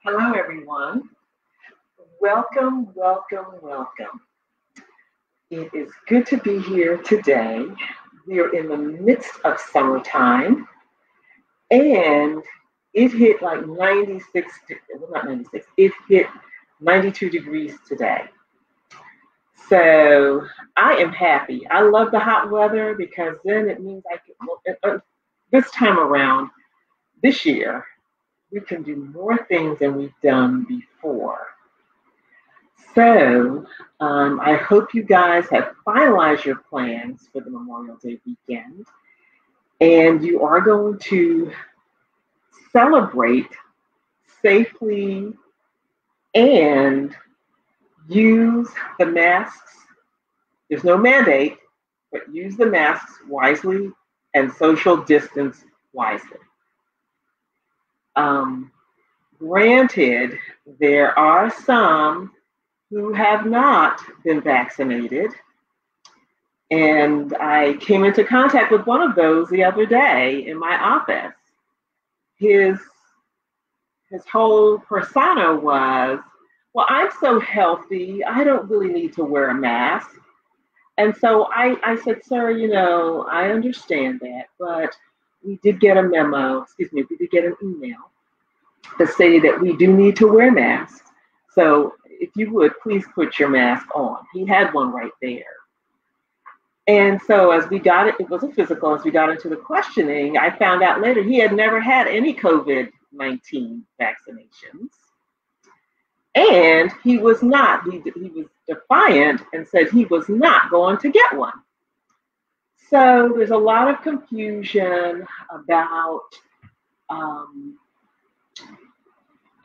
Hello, everyone. Welcome, welcome, welcome. It is good to be here today. We are in the midst of summertime, and it hit like 96, well, not 96, it hit 92 degrees today. So I am happy. I love the hot weather because then it means I can, this time around, this year, we can do more things than we've done before. So I hope you guys have finalized your plans for the Memorial Day weekend, and you are going to celebrate safely and use the masks. There's no mandate, but use the masks wisely and social distance wisely. Granted, there are some who have not been vaccinated. And I came into contact with one of those the other day in my office. His whole persona was, well, I'm so healthy, I don't really need to wear a mask. And so I said, sir, I understand that, but we did get a memo, we did get an email that stated that we do need to wear masks. So if you would, please put your mask on. He had one right there. And so as we got it was a physical, as we got into the questioning, I found out later he had never had any COVID-19 vaccinations. And he was not, he was defiant and said he was not going to get one. So there's a lot of confusion about,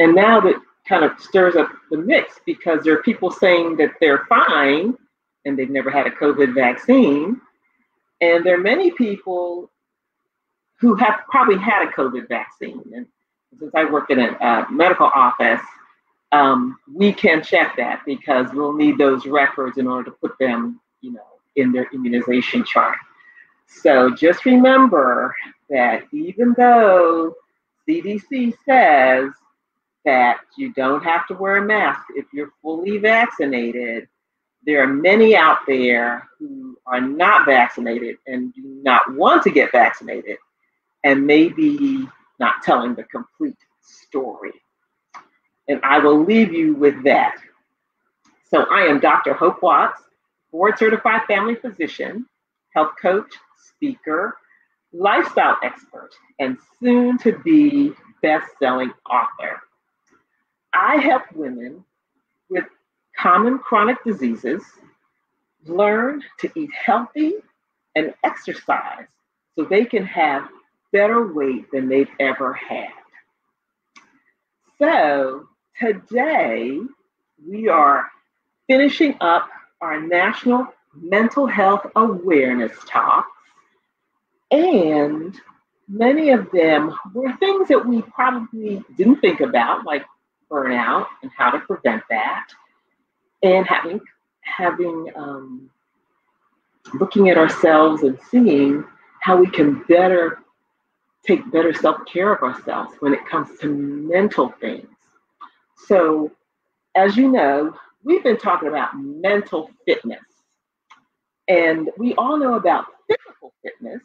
and now that kind of stirs up the mix because there are people saying that they're fine and they've never had a COVID vaccine. And there are many people who have probably had a COVID vaccine. And since I work in a medical office, we can check that because we'll need those records in order to put them, in their immunization chart. So just remember that even though CDC says that you don't have to wear a mask if you're fully vaccinated, there are many out there who are not vaccinated and do not want to get vaccinated and maybe not telling the complete story. And I will leave you with that. So I am Dr. Hope Watts, board certified family physician, health coach, speaker, lifestyle expert, and soon to be best-selling author. I help women with common chronic diseases learn to eat healthy and exercise so they can have better weight than they've ever had. So today we are finishing up our National Mental Health Awareness Talks, and many of them were things that we probably didn't think about, like burnout and how to prevent that, and looking at ourselves and seeing how we can take better self-care of ourselves when it comes to mental things. So, as you know, we've been talking about mental fitness, and we all know about physical fitness.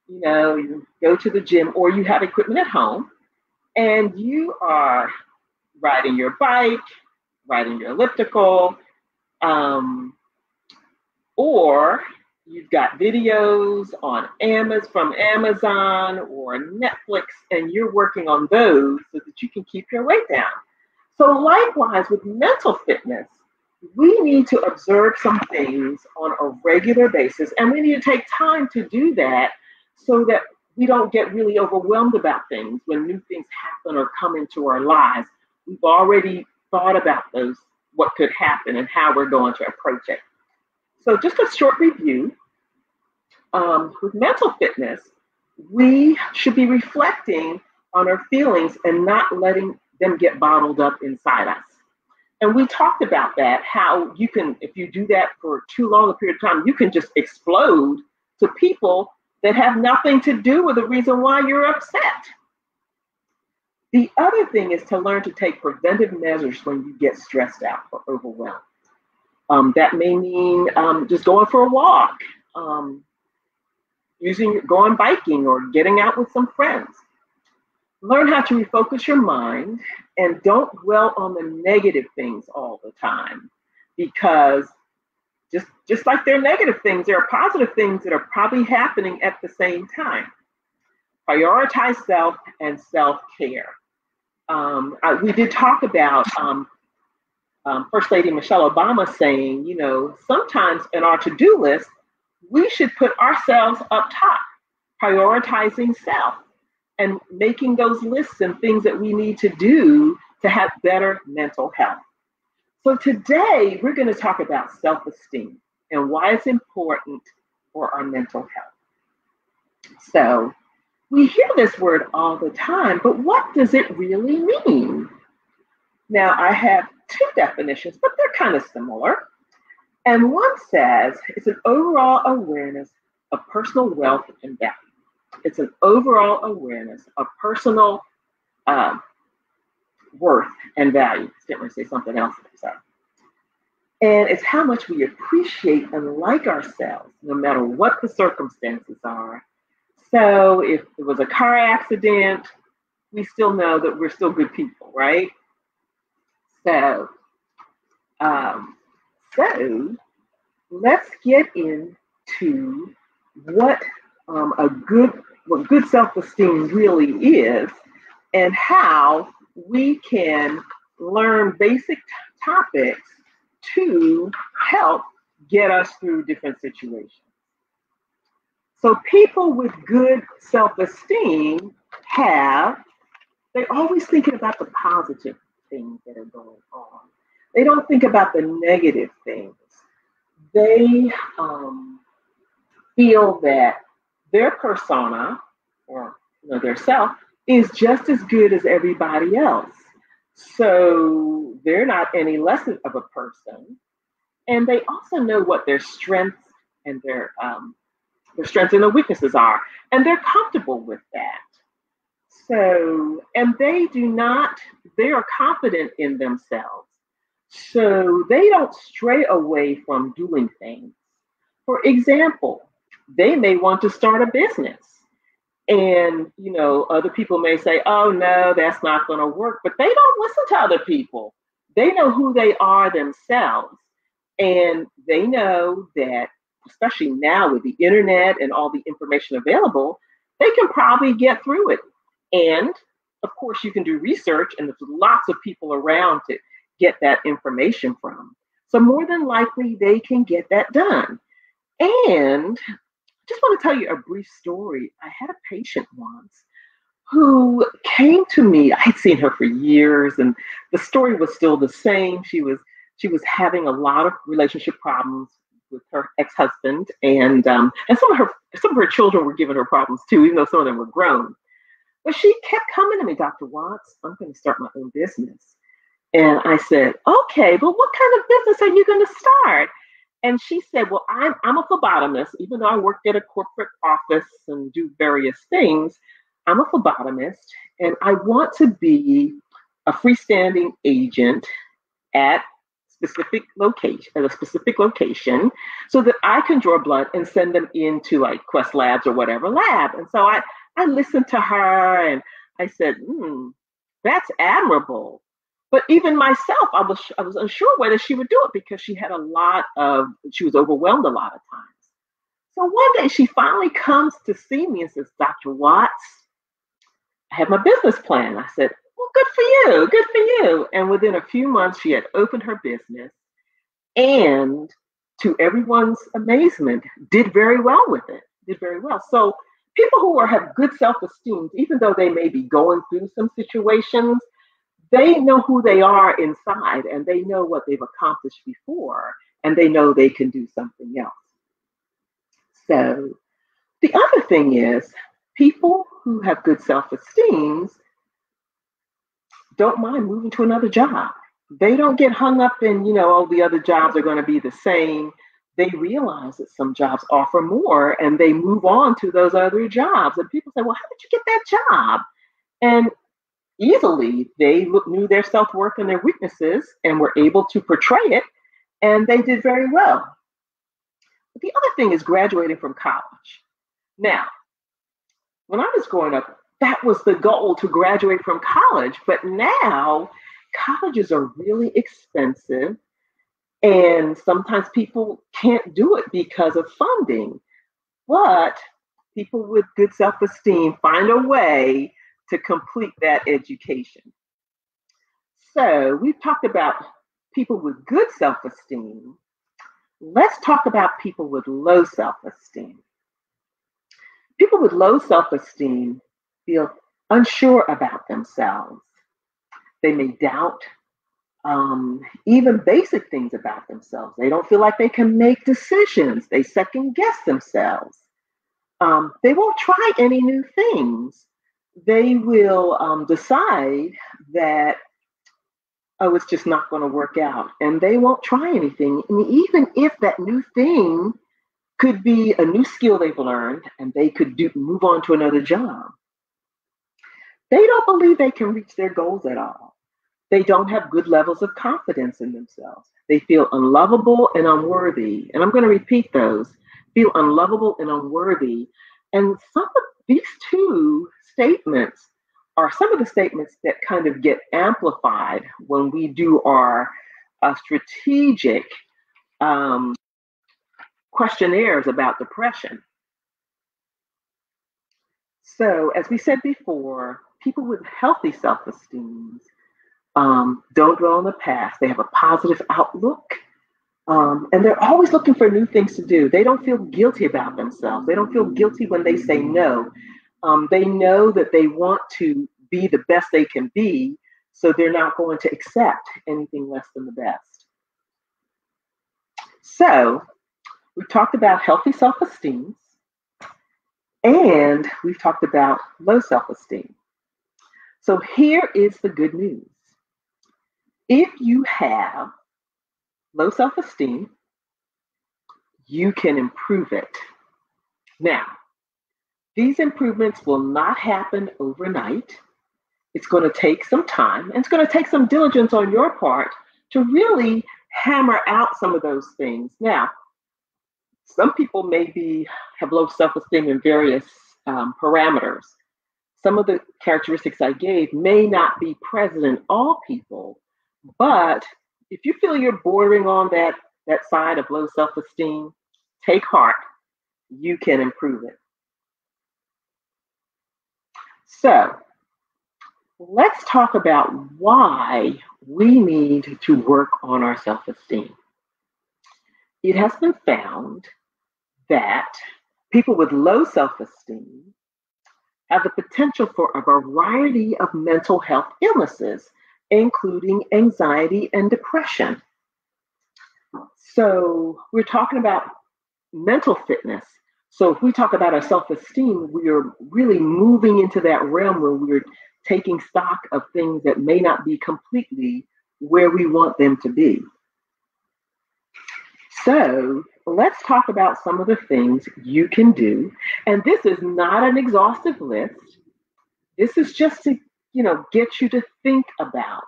You go to the gym or you have equipment at home, and you are riding your bike, riding your elliptical, or you've got videos on from Amazon or Netflix, and you're working on those so that you can keep your weight down. So likewise with mental fitness, we need to observe some things on a regular basis, and we need to take time to do that so that we don't get really overwhelmed about things when new things happen or come into our lives. We've already thought about what could happen and how we're going to approach it. So just a short review. With mental fitness, we should be reflecting on our feelings and not letting them get bottled up inside us. And we talked about that, how you can, if you do that for too long a period of time, you can just explode to people that have nothing to do with the reason why you're upset. The other thing is to learn to take preventive measures when you get stressed out or overwhelmed. That may mean just going for a walk, um, going biking, or getting out with some friends. Learn how to refocus your mind and don't dwell on the negative things all the time, because just like there are negative things, there are positive things that are probably happening at the same time. Prioritize self and self-care. We did talk about First Lady Michelle Obama saying, sometimes in our to-do list, we should put ourselves up top, prioritizing self and making those lists and things that we need to do to have better mental health. So today we're going to talk about self-esteem and why it's important for our mental health. So we hear this word all the time, but what does it really mean? Now, I have two definitions, but they're kind of similar. And one says it's an overall awareness of personal wealth and value. It's an overall awareness of personal worth and value. I didn't want to say something else. Sorry. And it's how much we appreciate and like ourselves, no matter what the circumstances are. So if it was a car accident, we still know that we're still good people, right? So, let's get into what good self-esteem really is, and how we can learn basic topics to help get us through different situations. So people with good self-esteem they're always thinking about the positive things that are going on. They don't think about the negative things. They feel that their persona, or their self, is just as good as everybody else. So they're not any less of a person. And they also know what their strengths and their strengths and their weaknesses are. And they're comfortable with that. So, and they are confident in themselves. So they don't stray away from doing things. For example, they may want to start a business. And, other people may say, oh, no, that's not going to work. But they don't listen to other people. They know who they are themselves. And they know that, especially now with the internet and all the information available, they can probably get through it. And of course, you can do research, and there's lots of people around to get that information from. So more than likely, they can get that done. And just want to tell you a brief story. I had a patient once who came to me. I had seen her for years, and the story was still the same. She was having a lot of relationship problems with her ex-husband, and some of her children were giving her problems too, even though some of them were grown. But she kept coming to me, Dr. Watts, I'm going to start my own business. And I said, okay, but what kind of business are you going to start? And she said, well, I'm a phlebotomist. Even though I worked at a corporate office and do various things, I'm a phlebotomist, and I want to be a freestanding agent at a specific location, so that I can draw blood and send them into like Quest Labs or whatever lab. And so I listened to her, and I said, that's admirable. But even myself, I was unsure whether she would do it, because she was overwhelmed a lot of times. So one day she finally comes to see me and says, Dr. Watts, I have my business plan. I said, well, good for you. And within a few months, she had opened her business, and to everyone's amazement, did very well with it, did very well. So people who have good self-esteem, even though they may be going through some situations, they know who they are inside, and they know what they've accomplished before, and they know they can do something else. So the other thing is, people who have good self-esteem don't mind moving to another job. They don't get hung up in, the other jobs are going to be the same. They realize that some jobs offer more, and they move on to those other jobs. And people say, well, how did you get that job? And easily. They knew their self-worth and their weaknesses and were able to portray it, and they did very well. But the other thing is graduating from college. Now, when I was growing up, that was the goal, to graduate from college. But now colleges are really expensive, and sometimes people can't do it because of funding. But people with good self-esteem find a way to complete that education. So we've talked about people with good self-esteem. Let's talk about people with low self-esteem. People with low self-esteem feel unsure about themselves. They may doubt even basic things about themselves. They don't feel like they can make decisions. They second guess themselves. They won't try any new things. They will decide that, oh, it's just not going to work out, and they won't try anything. And even if that new thing could be a new skill they've learned, and they could move on to another job, they don't believe they can reach their goals at all. They don't have good levels of confidence in themselves. They feel unlovable and unworthy. And I'm going to repeat those: feel unlovable and unworthy. And some of these two statements are some of the statements that kind of get amplified when we do our strategic questionnaires about depression. So, as we said before, people with healthy self-esteem don't dwell on the past. They have a positive outlook, and they're always looking for new things to do. They don't feel guilty about themselves. They don't feel guilty when they say no. They know that they want to be the best they can be, so they're not going to accept anything less than the best. So we've talked about healthy self-esteem, and we've talked about low self-esteem. So here is the good news. If you have low self-esteem, you can improve it. Now, these improvements will not happen overnight. It's going to take some time, and it's going to take some diligence on your part to really hammer out some of those things. Now, some people have low self-esteem in various parameters. Some of the characteristics I gave may not be present in all people, but if you feel you're bordering on that side of low self-esteem, take heart. You can improve it. So let's talk about why we need to work on our self-esteem. It has been found that people with low self-esteem have the potential for a variety of mental health illnesses, including anxiety and depression. So we're talking about mental fitness. So if we talk about our self-esteem, we are really moving into that realm where we're taking stock of things that may not be completely where we want them to be. So let's talk about some of the things you can do. And this is not an exhaustive list. This is just to, get you to think about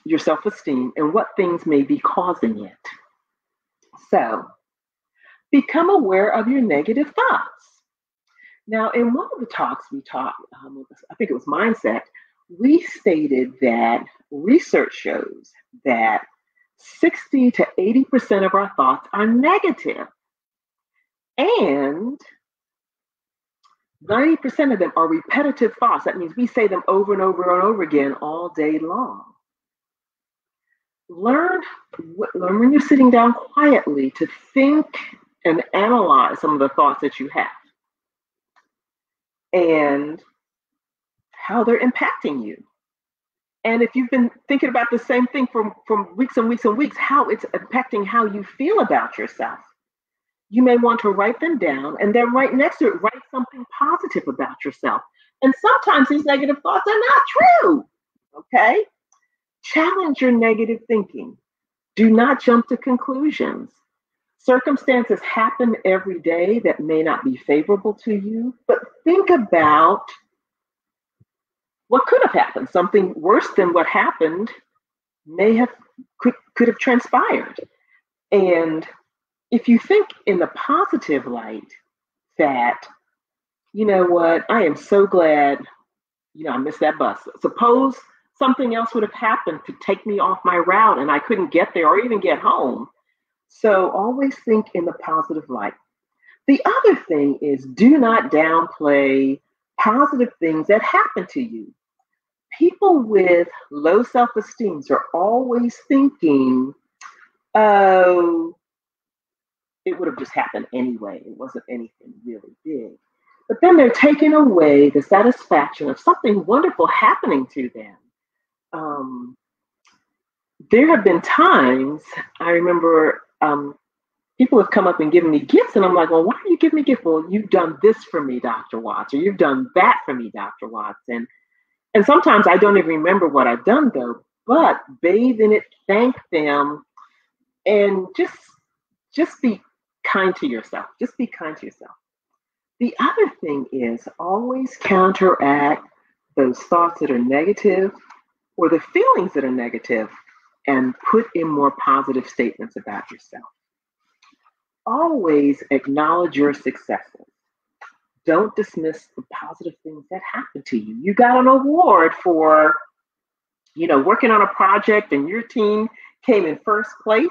your self-esteem and what things may be causing it. So become aware of your negative thoughts. Now, in one of the talks we taught, I think it was Mindset, we stated that research shows that 60 to 80% of our thoughts are negative, and 90% of them are repetitive thoughts. That means we say them over and over and over again all day long. Learn when you're sitting down quietly to think and analyze some of the thoughts that you have and how they're impacting you. And if you've been thinking about the same thing from weeks and weeks and weeks, how it's impacting how you feel about yourself, you may want to write them down, and then right next to it, write something positive about yourself. And sometimes these negative thoughts are not true, okay? Challenge your negative thinking. Do not jump to conclusions. Circumstances happen every day that may not be favorable to you, but think about what could have happened? Something worse than what happened may have could have transpired. And if you think in the positive light that, you know what, I am so glad, I missed that bus. Suppose something else would have happened to take me off my route and I couldn't get there or even get home. So always think in the positive light. The other thing is, do not downplay positive things that happen to you. People with low self-esteem are always thinking, oh, it would have just happened anyway. It wasn't anything really big. But then they're taking away the satisfaction of something wonderful happening to them. Um, there have been times, I remember, people have come up and given me gifts, and I'm like, well, why do you give me gifts? Well, you've done this for me, Dr. Watts, or you've done that for me, Dr. Watts. And sometimes I don't even remember what I've done though, but bathe in it, thank them, and just be kind to yourself. Just be kind to yourself. The other thing is always counteract those thoughts that are negative or the feelings that are negative and put in more positive statements about yourself. Always acknowledge your successes. Don't dismiss the positive things that happen to you. You got an award for, working on a project and your team came in first place.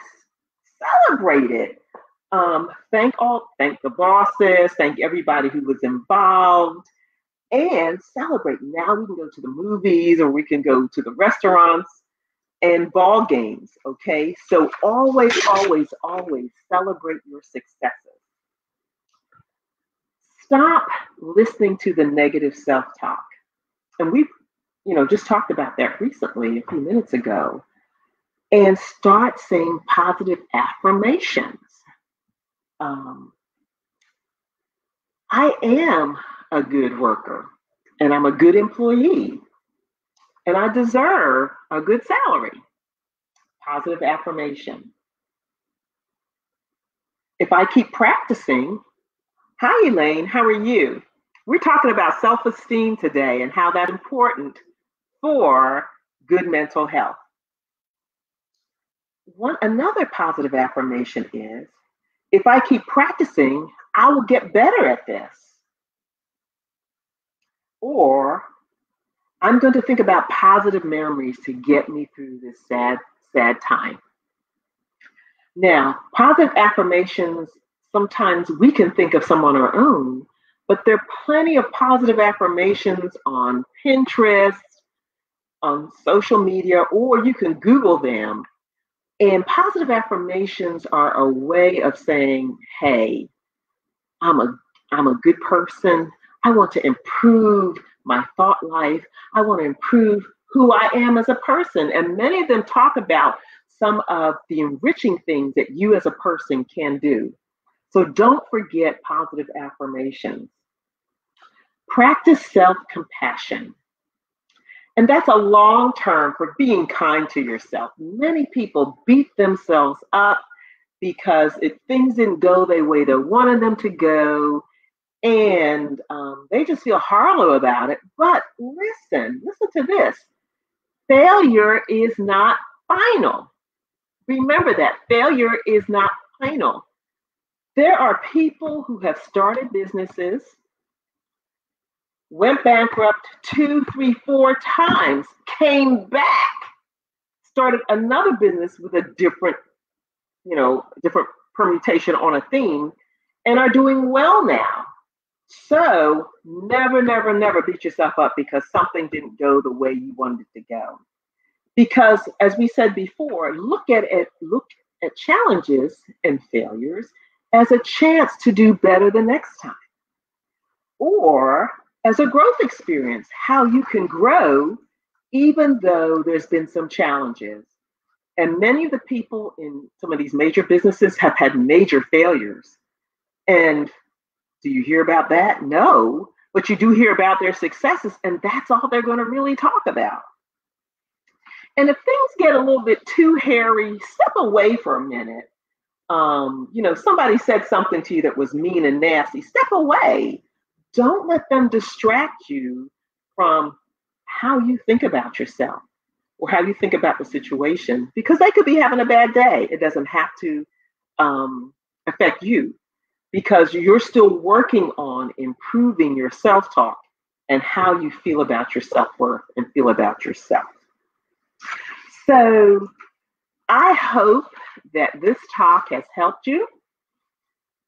Celebrate it. Thank the bosses, thank everybody who was involved, and celebrate. Now we can go to the movies or we can go to the restaurants and ball games. Okay, so always, always, always celebrate your successes. Stop listening to the negative self-talk. And we've, just talked about that recently a few minutes ago. And start saying positive affirmations. I am a good worker and I'm a good employee and I deserve a good salary. Positive affirmation. If I keep practicing, hi Elaine, how are you? We're talking about self-esteem today and how that's important for good mental health. Another positive affirmation is, if I keep practicing, I will get better at this. Or I'm going to think about positive memories to get me through this sad, sad time. Now, positive affirmations, sometimes we can think of some on our own, but there are plenty of positive affirmations on Pinterest, on social media, or you can Google them. And positive affirmations are a way of saying, hey, I'm a good person. I want to improve my thought life. I want to improve who I am as a person. And many of them talk about some of the enriching things that you as a person can do. So don't forget positive affirmations. Practice self-compassion. And that's a long term for being kind to yourself. Many people beat themselves up because things didn't go the way they wanted them to go. And they just feel horrible about it. But listen to this. Failure is not final. Remember that. Failure is not final. There are people who have started businesses, went bankrupt 2, 3, 4 times, came back, started another business with a different permutation on a theme, and are doing well now. So never, never, never beat yourself up because something didn't go the way you wanted it to go. Because as we said before, look at challenges and failures as a chance to do better the next time. Or as a growth experience, how you can grow even though there's been some challenges. And many of the people in some of these major businesses have had major failures. And do you hear about that? No, but you do hear about their successes, and that's all they're going to really talk about. And if things get a little bit too hairy, step away for a minute. Somebody said something to you that was mean and nasty. Step away. Don't let them distract you from how you think about yourself or how you think about the situation, because they could be having a bad day. It doesn't have to affect you, because you're still working on improving your self-talk and how you feel about your self-worth and feel about yourself. So I hope that this talk has helped you.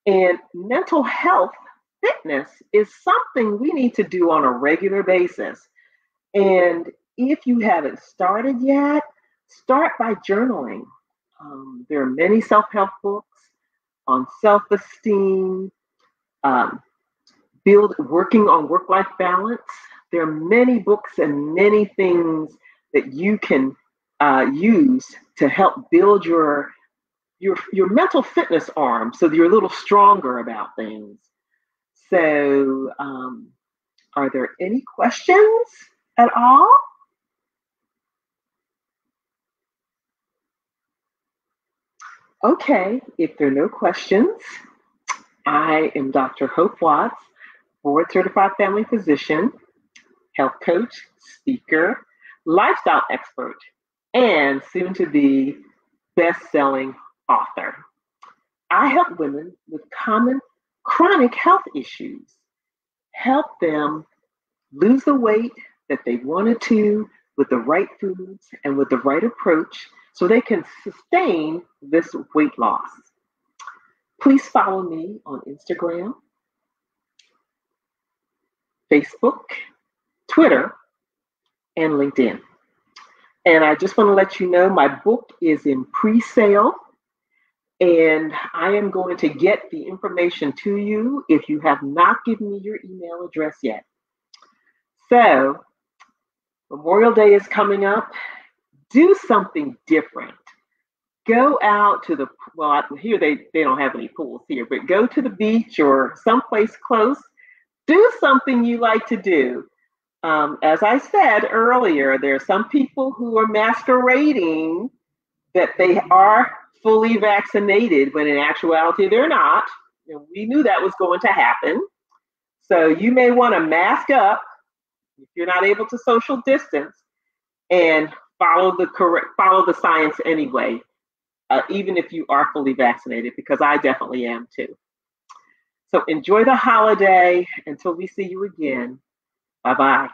And mental health fitness is something we need to do on a regular basis. And if you haven't started yet, start by journaling. There are many self-help books on self-esteem, um, working on work-life balance. There are many books and many things that you can use to help build your mental fitness arm so that you're a little stronger about things. So, are there any questions at all? Okay, if there are no questions, I am Dr. Hope Watts, board certified family physician, health coach, speaker, lifestyle expert, and soon to be best-selling author. I help women with common chronic health issues, help them lose the weight that they wanted to with the right foods and with the right approach so they can sustain this weight loss. Please follow me on Instagram, Facebook, Twitter, and LinkedIn. And I just want to let you know my book is in pre-sale, and I am going to get the information to you if you have not given me your email address yet. So, Memorial Day is coming up. Do something different. Go out to the, well, here they don't have any pools here, but go to the beach or someplace close. Do something you like to do. As I said earlier, there are some people who are masquerading that they are fully vaccinated when in actuality they're not. And we knew that was going to happen. So you may want to mask up if you're not able to social distance and follow the science anyway, even if you are fully vaccinated, because I definitely am too. So enjoy the holiday until we see you again. Bye-bye.